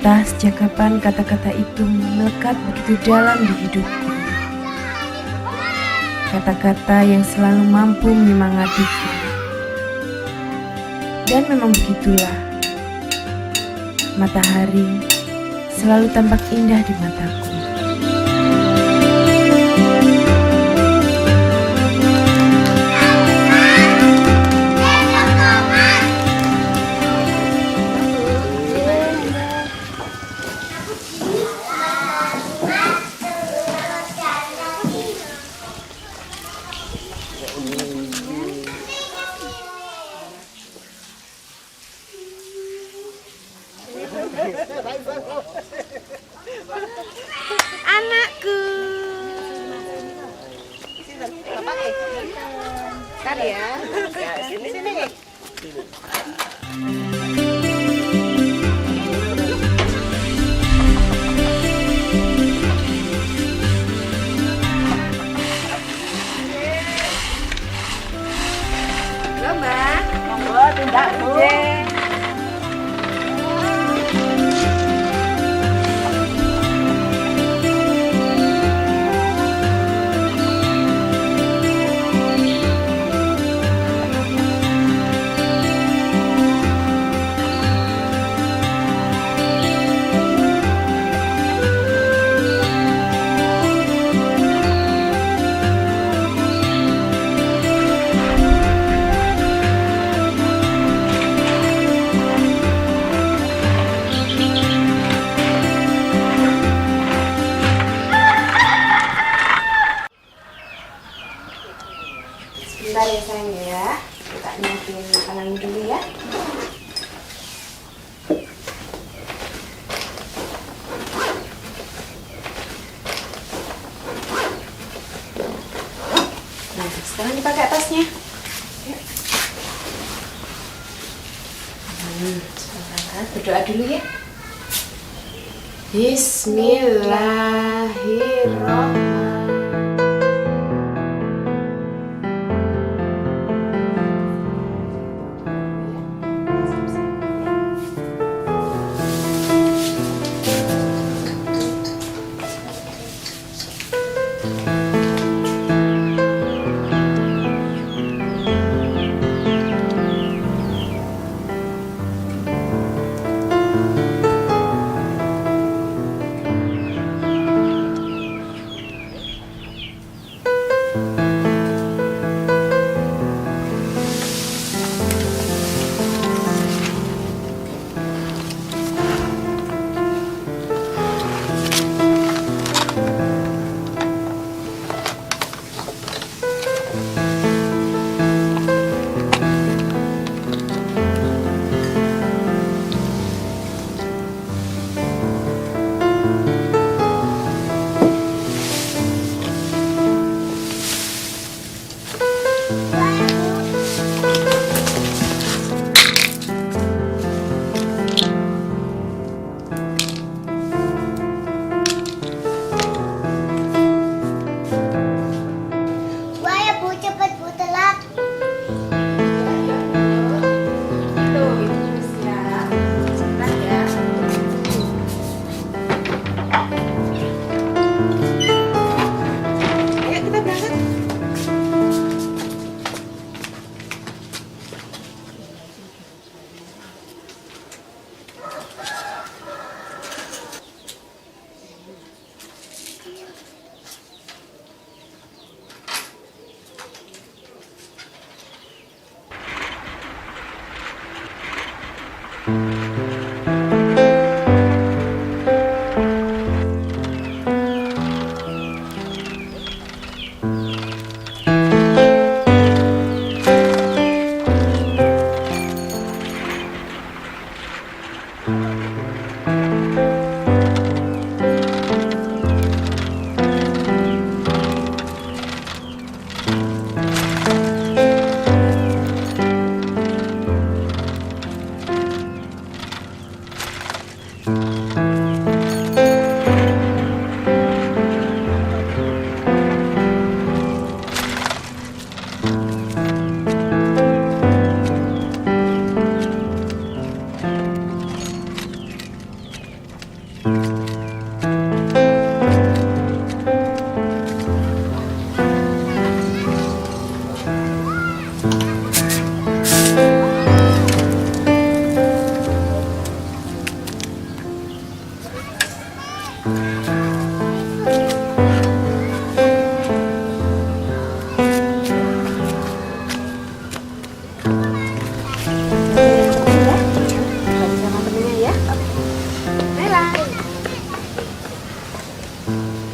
Entah sejak kapan kata-kata itu melekat begitu dalam di hidupku. Kata-kata yang selalu mampu menyemangatiku. Dan memang begitulah. Matahari selalu tampak indah di mataku. Anakku. Kan ya. Sini. Lomba. Monggo tindak, Bu. Sebentar ya sayang ya, kita nyiapin makanan dulu ya. Nah, sekarang dipakai tasnya. Sebentar, berdoa dulu ya. Bismillahirrahmanirrahim.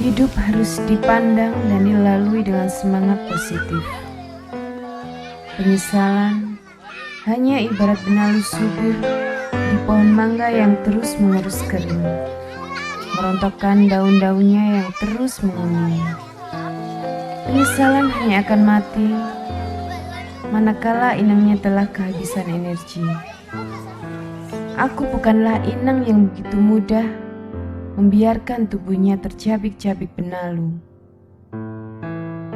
Hidup harus dipandang dan dilalui dengan semangat positif. Penyesalan hanya ibarat benalu subur di pohon mangga yang terus menerus kering, merontokkan daun-daunnya yang terus menguning. Penyesalan hanya akan mati manakala inangnya telah kehabisan energi. Aku bukanlah inang yang begitu mudah membiarkan tubuhnya tercabik-cabik benalu,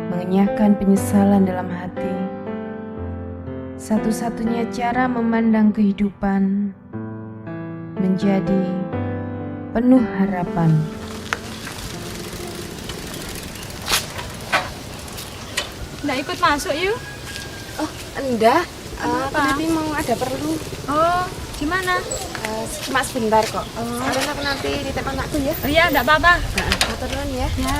mengenyahkan penyesalan dalam hati. Satu-satunya cara memandang kehidupan menjadi penuh harapan. Nggak ikut masuk yuk? Oh, enggak. Kenapa? Nanti mau ada perlu. Oh, gimana? Cuma sebentar kok. Karena aku nanti nitip anakku ya. Oh iya, nggak apa-apa. Matur nuwun ya. Ya.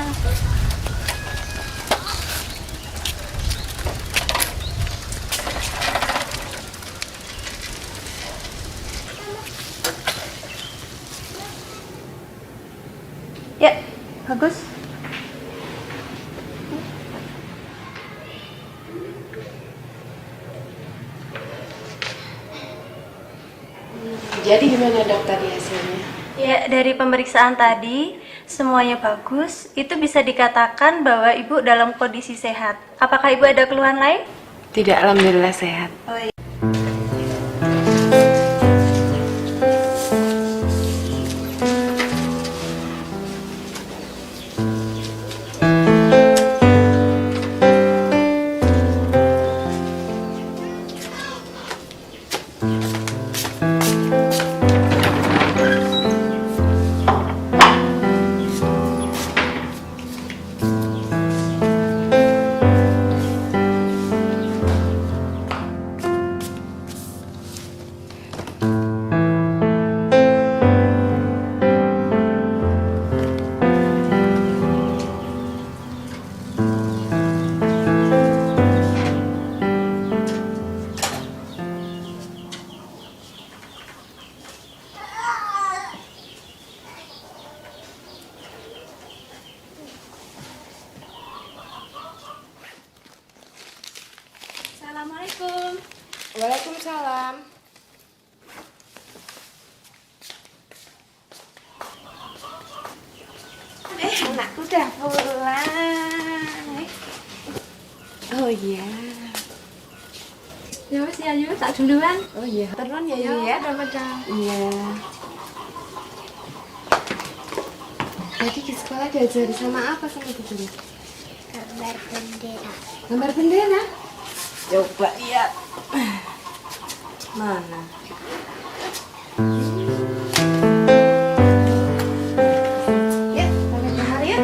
Ya, bagus. Jadi gimana dok tadi hasilnya? Ya, dari pemeriksaan tadi semuanya bagus. Itu bisa dikatakan bahwa ibu dalam kondisi sehat. Apakah ibu ada keluhan lain? Tidak, alhamdulillah sehat. Oh, iya. Assalamualaikum. Waalaikumsalam. Anakku udah pulang. Oh iya. Ya wes ya yuk, tak duluan. Oh iya. Terus ya Yu ya. Iya. Tadi di sekolah diajari sama apa sama Bu Guru? Gambar bendera. Gambar bendera. Coba lihat. Mana? Ya, pakai gambar ya.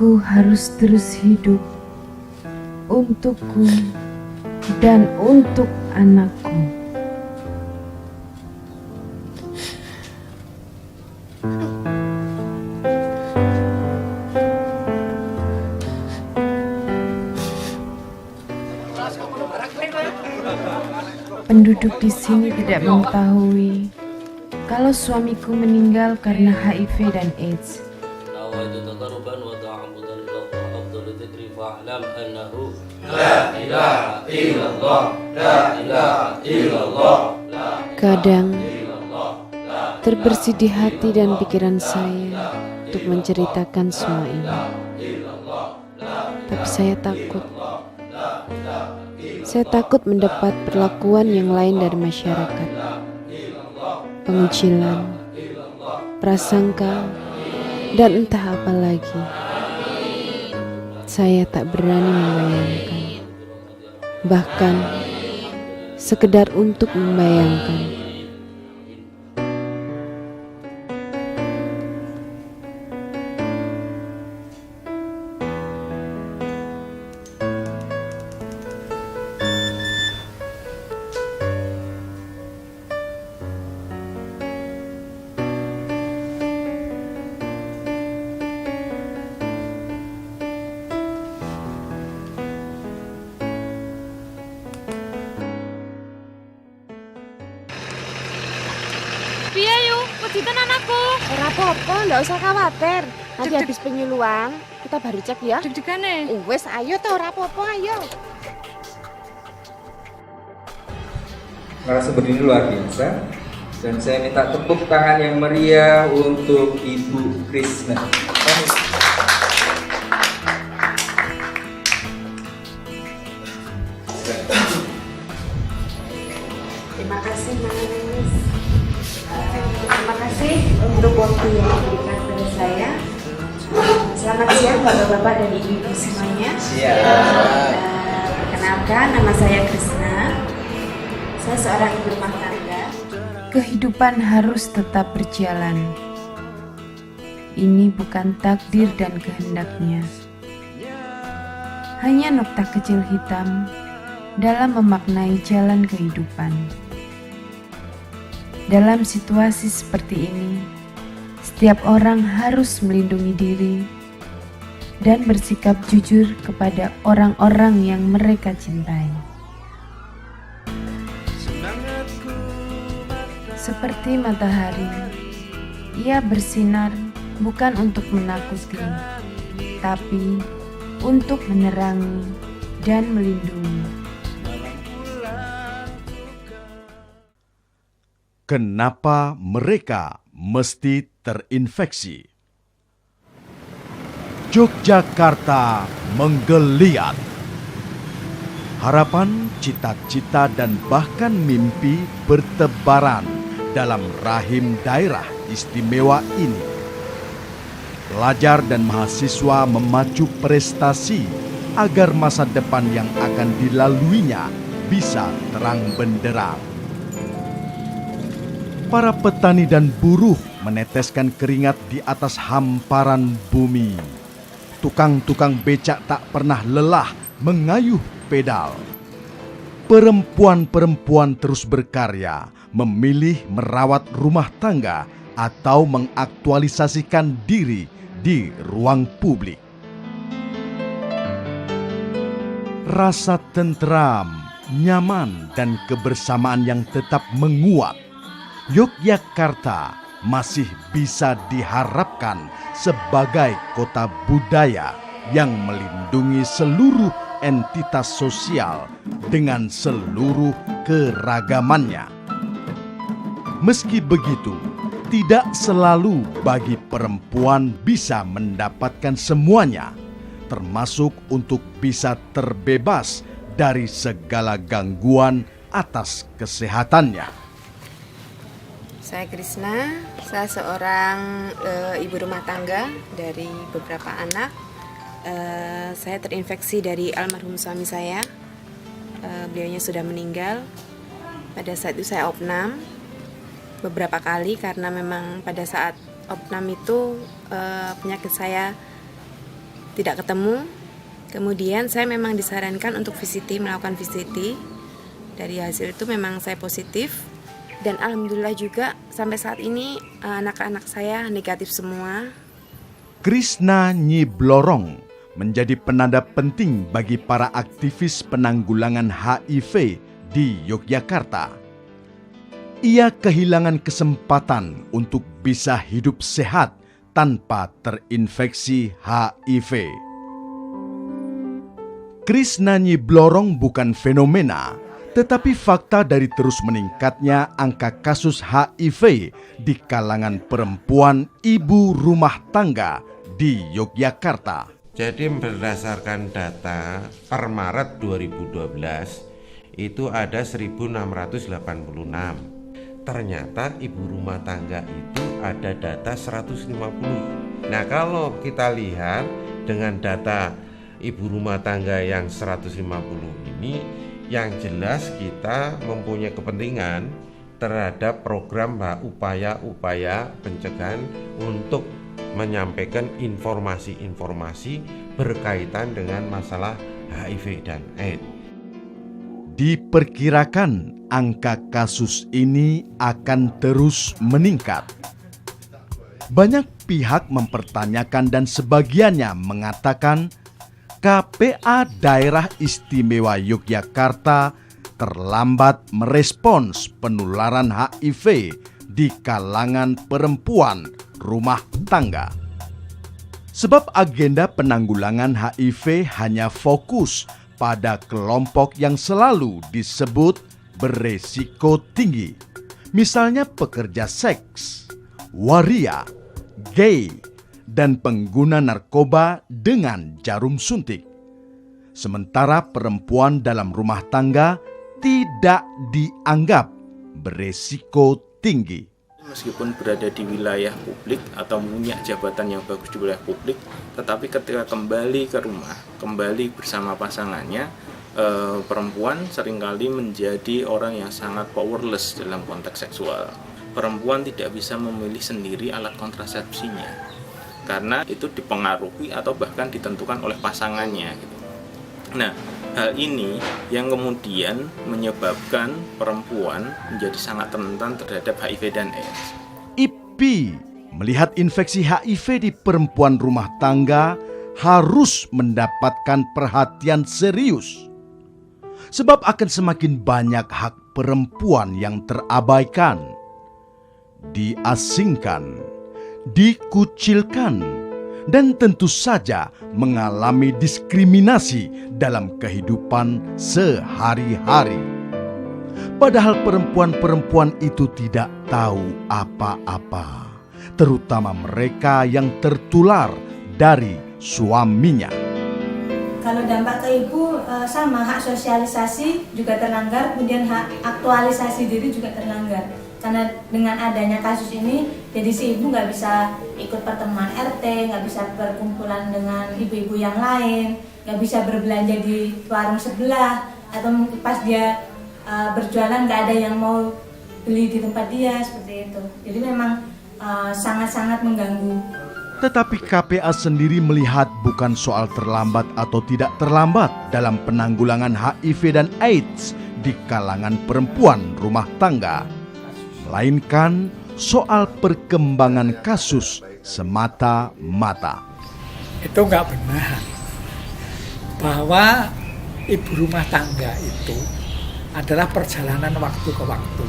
Aku harus terus hidup untukku dan untuk anakku. Penduduk di sini tidak mengetahui kalau suamiku meninggal karena HIV dan AIDS. Kadang terbersih di hati dan pikiran saya untuk menceritakan semua ini. Tapi saya takut. Saya takut mendapat perlakuan yang lain dari masyarakat. Pengucilan, prasangka, dan entah apa lagi. Saya tak berani membayangkan. Bahkan sekedar untuk membayangkan. Piye yuk, wejitan anakku. Ora apa-apa, ndak usah khawatir. Nanti habis penyuluhan, kita baru cek ya. Deg-degane. Wes, ayo tuh, ora apa-apa, ayo. Narasumber ini luar biasa dan saya minta tepuk tangan yang meriah untuk Ibu Krisna. Terima kasih, Mas. Terima kasih untuk waktu yang diberikan kepada saya. Selamat siang bapak-bapak dan ibu-ibu semuanya. Perkenalkan, nama saya Krisna. Saya seorang ibu rumah tangga. Kehidupan harus tetap berjalan. Ini bukan takdir dan kehendaknya. Hanya nokta kecil hitam dalam memaknai jalan kehidupan. Dalam situasi seperti ini, setiap orang harus melindungi diri dan bersikap jujur kepada orang-orang yang mereka cintai. Seperti matahari, ia bersinar bukan untuk menakuti, tapi untuk menerangi dan melindungi. Kenapa mereka mesti terinfeksi? Yogyakarta menggeliat. Harapan, cita-cita, dan bahkan mimpi bertebaran dalam rahim daerah istimewa ini. Pelajar dan mahasiswa memacu prestasi agar masa depan yang akan dilaluinya bisa terang benderang. Para petani dan buruh meneteskan keringat di atas hamparan bumi. Tukang-tukang becak tak pernah lelah mengayuh pedal. Perempuan-perempuan terus berkarya, memilih merawat rumah tangga atau mengaktualisasikan diri di ruang publik. Rasa tentram, nyaman, dan kebersamaan yang tetap menguat. Yogyakarta masih bisa diharapkan sebagai kota budaya yang melindungi seluruh entitas sosial dengan seluruh keragamannya. Meski begitu, tidak selalu bagi perempuan bisa mendapatkan semuanya, termasuk untuk bisa terbebas dari segala gangguan atas kesehatannya. Saya Krisna, saya seorang ibu rumah tangga dari beberapa anak. Saya terinfeksi dari almarhum suami saya. Beliaunya sudah meninggal. Pada saat itu saya opnam beberapa kali karena memang pada saat opnam itu penyakit saya tidak ketemu. Kemudian saya memang disarankan untuk melakukan VCT. Dari hasil itu memang saya positif. Dan alhamdulillah juga sampai saat ini anak-anak saya negatif semua. Krishna Nyi Blorong menjadi penanda penting bagi para aktivis penanggulangan HIV di Yogyakarta. Ia kehilangan kesempatan untuk bisa hidup sehat tanpa terinfeksi HIV. Krishna Nyi Blorong bukan fenomena, tetapi fakta dari terus meningkatnya angka kasus HIV di kalangan perempuan ibu rumah tangga di Yogyakarta. Jadi berdasarkan data per Maret 2012 itu ada 1686. Ternyata ibu rumah tangga itu ada data 150. Nah, kalau kita lihat dengan data ibu rumah tangga yang 150 ini, yang jelas kita mempunyai kepentingan terhadap program upaya-upaya pencegahan untuk menyampaikan informasi-informasi berkaitan dengan masalah HIV dan AIDS. Diperkirakan angka kasus ini akan terus meningkat. Banyak pihak mempertanyakan dan sebagiannya mengatakan KPA Daerah Istimewa Yogyakarta terlambat merespons penularan HIV di kalangan perempuan rumah tangga. Sebab agenda penanggulangan HIV hanya fokus pada kelompok yang selalu disebut beresiko tinggi. Misalnya pekerja seks, waria, gay, dan pengguna narkoba dengan jarum suntik. Sementara perempuan dalam rumah tangga tidak dianggap beresiko tinggi. Meskipun berada di wilayah publik atau punya jabatan yang bagus di wilayah publik, tetapi ketika kembali ke rumah, kembali bersama pasangannya, perempuan seringkali menjadi orang yang sangat powerless dalam konteks seksual. Perempuan tidak bisa memilih sendiri alat kontrasepsinya, karena itu dipengaruhi atau bahkan ditentukan oleh pasangannya. Nah, hal ini yang kemudian menyebabkan perempuan menjadi sangat rentan terhadap HIV dan AIDS. IPI melihat infeksi HIV di perempuan rumah tangga harus mendapatkan perhatian serius. Sebab akan semakin banyak hak perempuan yang terabaikan, diasingkan, dikucilkan, dan tentu saja mengalami diskriminasi dalam kehidupan sehari-hari. Padahal perempuan-perempuan itu tidak tahu apa-apa, terutama mereka yang tertular dari suaminya. Kalau dampak ke ibu sama, hak sosialisasi juga terlanggar, kemudian hak aktualisasi diri juga terlanggar. Karena dengan adanya kasus ini, jadi si ibu nggak bisa ikut pertemuan RT, nggak bisa berkumpulan dengan ibu-ibu yang lain, nggak bisa berbelanja di warung sebelah, atau mungkin pas dia berjualan nggak ada yang mau beli di tempat dia, seperti itu. Jadi memang sangat-sangat mengganggu. Tetapi KPA sendiri melihat bukan soal terlambat atau tidak terlambat dalam penanggulangan HIV dan AIDS di kalangan perempuan rumah tangga, melainkan soal perkembangan kasus semata-mata. Itu nggak benar bahwa ibu rumah tangga itu adalah perjalanan waktu ke waktu.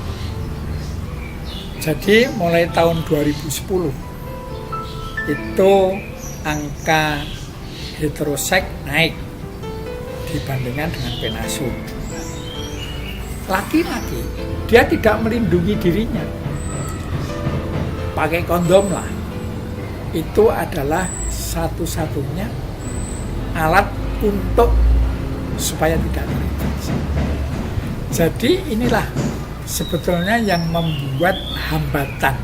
Jadi mulai tahun 2010 itu angka heteroseks naik dibandingkan dengan penasu. Laki-laki dia tidak melindungi dirinya, pakai kondom lah. Itu adalah satu-satunya alat untuk supaya tidak terinfeksi. Jadi inilah sebetulnya yang membuat hambatan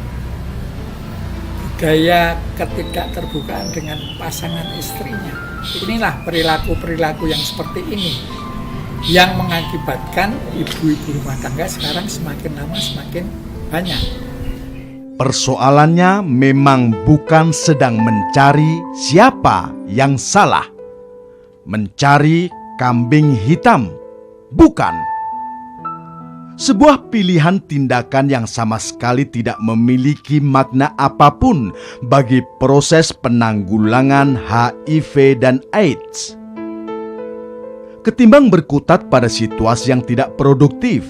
budaya ketidakterbukaan dengan pasangan istrinya. Inilah perilaku-perilaku yang seperti ini yang mengakibatkan ibu-ibu rumah tangga sekarang semakin lama semakin banyak. Persoalannya memang bukan sedang mencari siapa yang salah, mencari kambing hitam, bukan. Sebuah pilihan tindakan yang sama sekali tidak memiliki makna apapun bagi proses penanggulangan HIV dan AIDS. Ketimbang berkutat pada situasi yang tidak produktif,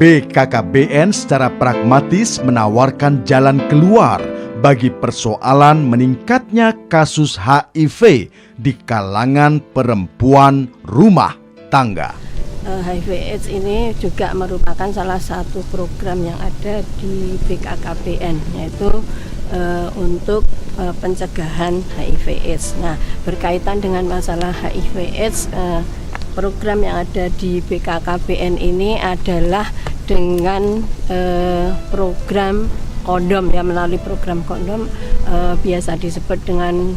BKKBN secara pragmatis menawarkan jalan keluar bagi persoalan meningkatnya kasus HIV di kalangan perempuan rumah tangga. HIV/AIDS ini juga merupakan salah satu program yang ada di BKKBN, yaitu untuk pencegahan HIV/AIDS. Nah, berkaitan dengan masalah HIV/AIDS, program yang ada di BKKBN ini adalah dengan program kondom, ya, melalui program kondom biasa disebut dengan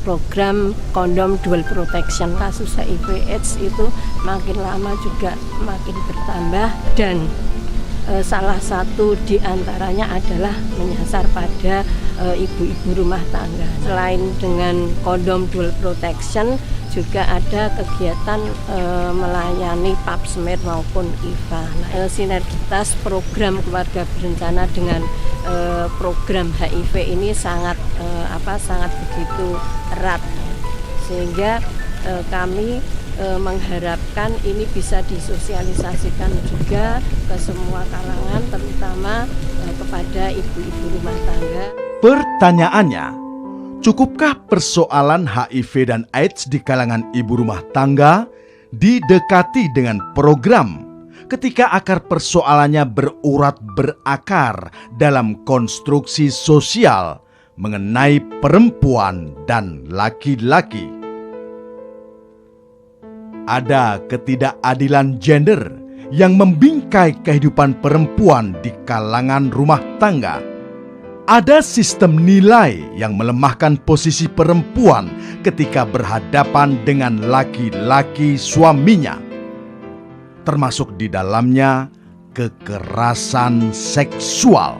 program kondom dual protection. Kasus HIV/AIDS itu makin lama juga makin bertambah, dan salah satu di antaranya adalah menyasar pada ibu-ibu rumah tangga. Selain dengan kondom dual protection, juga ada kegiatan melayani pap smear maupun IVA. Nah, sinergitas program keluarga berencana dengan program HIV ini sangat begitu erat, sehingga kami mengharapkan ini bisa disosialisasikan juga ke semua kalangan, terutama kepada ibu-ibu rumah tangga. Pertanyaannya, cukupkah persoalan HIV dan AIDS di kalangan ibu rumah tangga didekati dengan program ketika akar persoalannya berurat berakar dalam konstruksi sosial mengenai perempuan dan laki-laki? Ada ketidakadilan gender yang membingkai kehidupan perempuan di kalangan rumah tangga. Ada sistem nilai yang melemahkan posisi perempuan ketika berhadapan dengan laki-laki suaminya. Termasuk di dalamnya kekerasan seksual.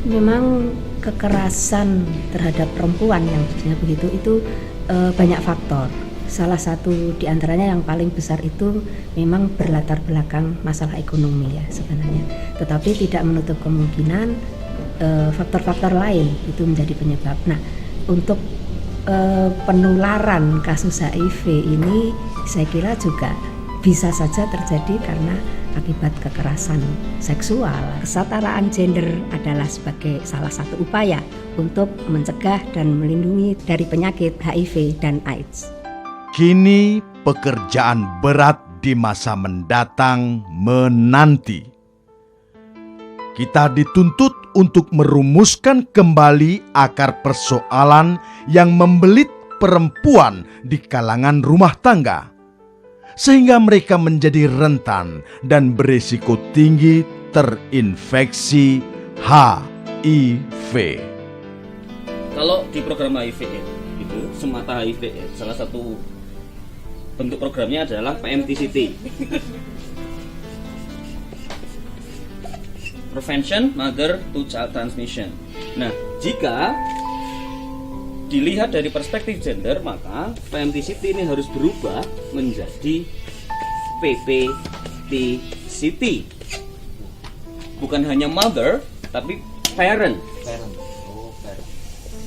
Memang kekerasan terhadap perempuan yang begitu itu banyak faktor. Salah satu di antaranya yang paling besar itu memang berlatar belakang masalah ekonomi, ya, sebenarnya. Tetapi tidak menutup kemungkinan faktor-faktor lain itu menjadi penyebab. Nah, untuk penularan kasus HIV ini saya kira juga bisa saja terjadi karena akibat kekerasan seksual. Kesetaraan gender adalah sebagai salah satu upaya untuk mencegah dan melindungi dari penyakit HIV dan AIDS. Kini pekerjaan berat di masa mendatang menanti. Kita dituntut untuk merumuskan kembali akar persoalan yang membelit perempuan di kalangan rumah tangga, sehingga mereka menjadi rentan dan berisiko tinggi terinfeksi HIV. Kalau di program HIV itu semata HIV, salah satu bentuk programnya adalah PMTCT, Prevention Mother to Child Transmission. Nah, jika dilihat dari perspektif gender, maka PMTCT ini harus berubah menjadi PPTCT. Bukan hanya mother, tapi parent.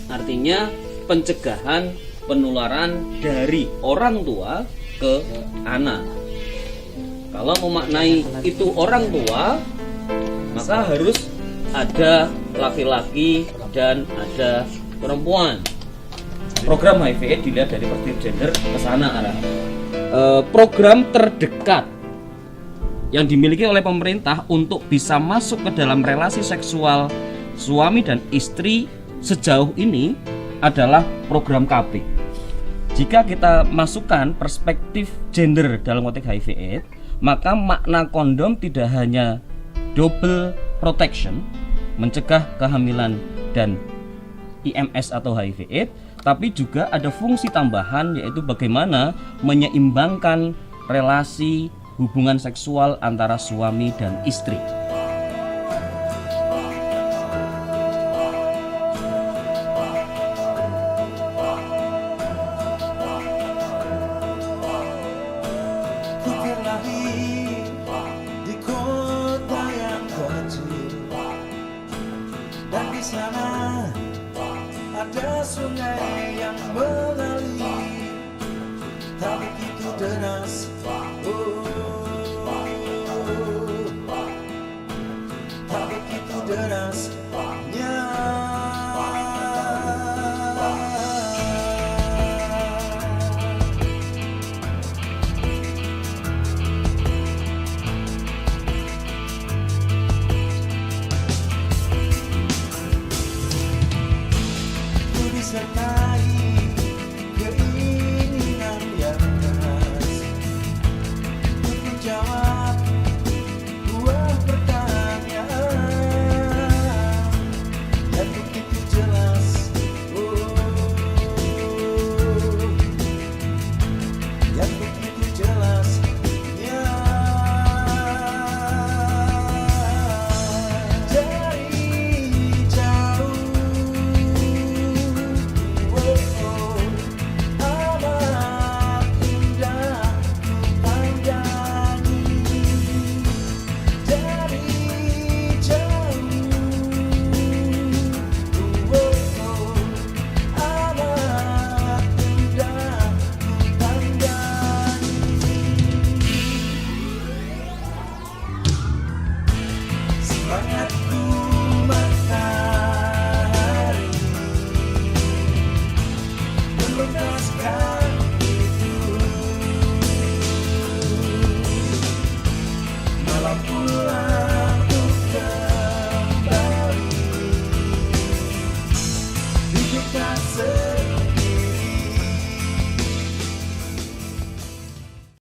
Artinya pencegahan penularan dari orang tua ke anak. Kalau memaknai itu orang tua, maka harus ada laki-laki dan ada perempuan. Program HIV dilihat dari perspektif gender ke sana arah. Program terdekat yang dimiliki oleh pemerintah untuk bisa masuk ke dalam relasi seksual suami dan istri sejauh ini adalah program KB. Jika kita masukkan perspektif gender dalam konteks HIV/AIDS, maka makna kondom tidak hanya double protection, mencegah kehamilan dan IMS atau HIV/AIDS, tapi juga ada fungsi tambahan, yaitu bagaimana menyeimbangkan relasi hubungan seksual antara suami dan istri. sungai yang mengalir tak begitu deras, tak begitu deras.